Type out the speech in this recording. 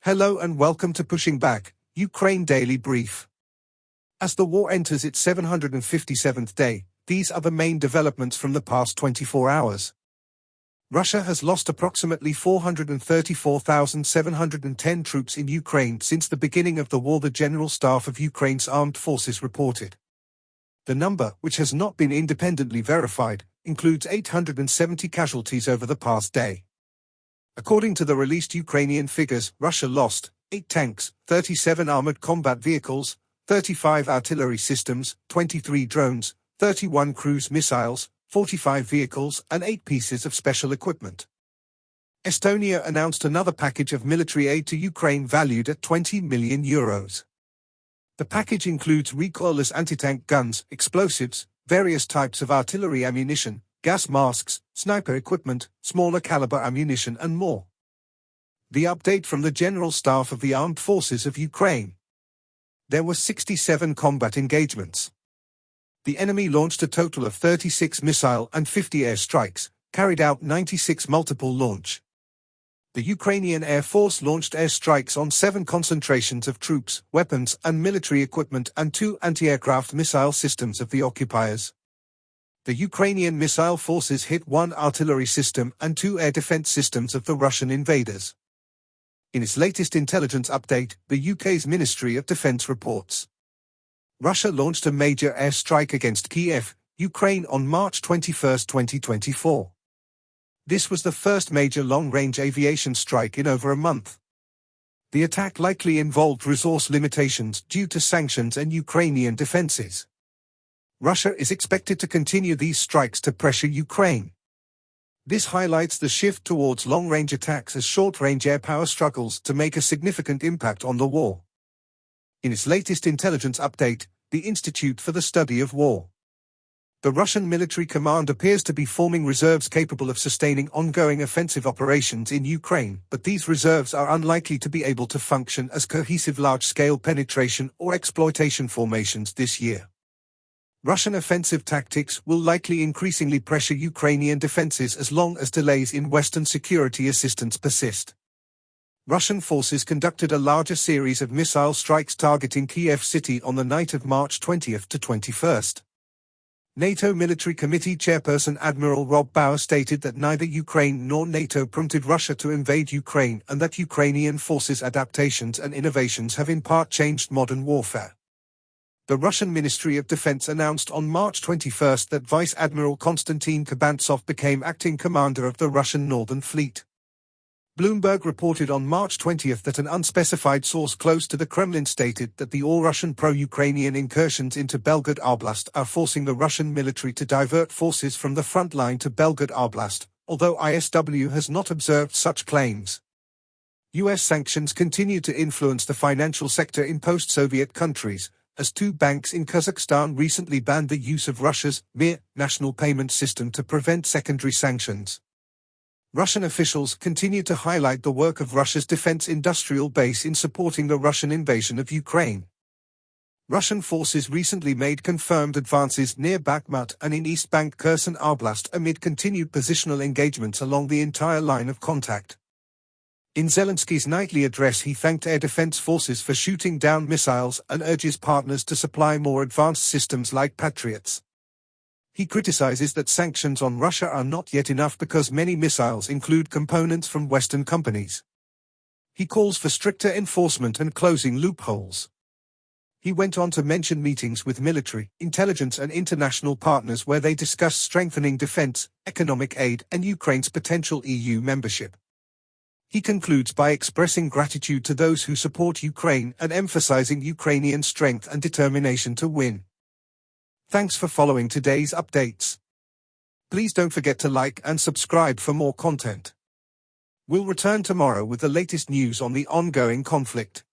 Hello and welcome to Pushing Back, Ukraine Daily Brief. As the war enters its 757th day, these are the main developments from the past 24 hours. Russia has lost approximately 434,710 troops in Ukraine since the beginning of the war, the General Staff of Ukraine's armed forces reported. The number, which has not been independently verified, includes 870 casualties over the past day. According to the released Ukrainian figures, Russia lost 8 tanks, 37 armored combat vehicles, 35 artillery systems, 23 drones, 31 cruise missiles, 45 vehicles, and 8 pieces of special equipment. Estonia announced another package of military aid to Ukraine valued at €20 million. The package includes recoilless anti-tank guns, explosives, various types of artillery ammunition, gas masks, sniper equipment, smaller caliber ammunition and more. The update from the General Staff of the Armed Forces of Ukraine. There were 67 combat engagements. The enemy launched a total of 36 missile and 50 air strikes, carried out 96 multiple launch. The Ukrainian Air Force launched air strikes on 7 concentrations of troops, weapons and military equipment and 2 anti-aircraft missile systems of the occupiers. The Ukrainian missile forces hit 1 artillery system and 2 air defense systems of the Russian invaders. In its latest intelligence update, the UK's Ministry of Defence reports Russia launched a major air strike against Kiev, Ukraine on March 21, 2024. This was the first major long-range aviation strike in over a month. The attack likely involved resource limitations due to sanctions and Ukrainian defences. Russia is expected to continue these strikes to pressure Ukraine. This highlights the shift towards long-range attacks as short-range air power struggles to make a significant impact on the war. In its latest intelligence update, the Institute for the Study of War. The Russian military command appears to be forming reserves capable of sustaining ongoing offensive operations in Ukraine, but these reserves are unlikely to be able to function as cohesive large-scale penetration or exploitation formations this year. Russian offensive tactics will likely increasingly pressure Ukrainian defenses as long as delays in Western security assistance persist. Russian forces conducted a larger series of missile strikes targeting Kiev city on the night of March 20 to 21. NATO Military Committee Chairperson Admiral Rob Bauer stated that neither Ukraine nor NATO prompted Russia to invade Ukraine and that Ukrainian forces' adaptations and innovations have in part changed modern warfare. The Russian Ministry of Defense announced on March 21 that Vice Admiral Konstantin Kabantsov became acting commander of the Russian Northern Fleet. Bloomberg reported on March 20 that an unspecified source close to the Kremlin stated that the all-Russian pro-Ukrainian incursions into Belgorod Oblast are forcing the Russian military to divert forces from the front line to Belgorod Oblast, although ISW has not observed such claims. U.S. sanctions continue to influence the financial sector in post-Soviet countries, as 2 banks in Kazakhstan recently banned the use of Russia's Mir national payment system to prevent secondary sanctions. Russian officials continue to highlight the work of Russia's defense industrial base in supporting the Russian invasion of Ukraine. Russian forces recently made confirmed advances near Bakhmut and in East Bank Kherson Oblast amid continued positional engagements along the entire line of contact. In Zelensky's nightly address, he thanked air defense forces for shooting down missiles and urges partners to supply more advanced systems like Patriots. He criticizes that sanctions on Russia are not yet enough because many missiles include components from Western companies. He calls for stricter enforcement and closing loopholes. He went on to mention meetings with military, intelligence and international partners where they discussed strengthening defense, economic aid and Ukraine's potential EU membership. He concludes by expressing gratitude to those who support Ukraine and emphasizing Ukrainian strength and determination to win. Thanks for following today's updates. Please don't forget to like and subscribe for more content. We'll return tomorrow with the latest news on the ongoing conflict.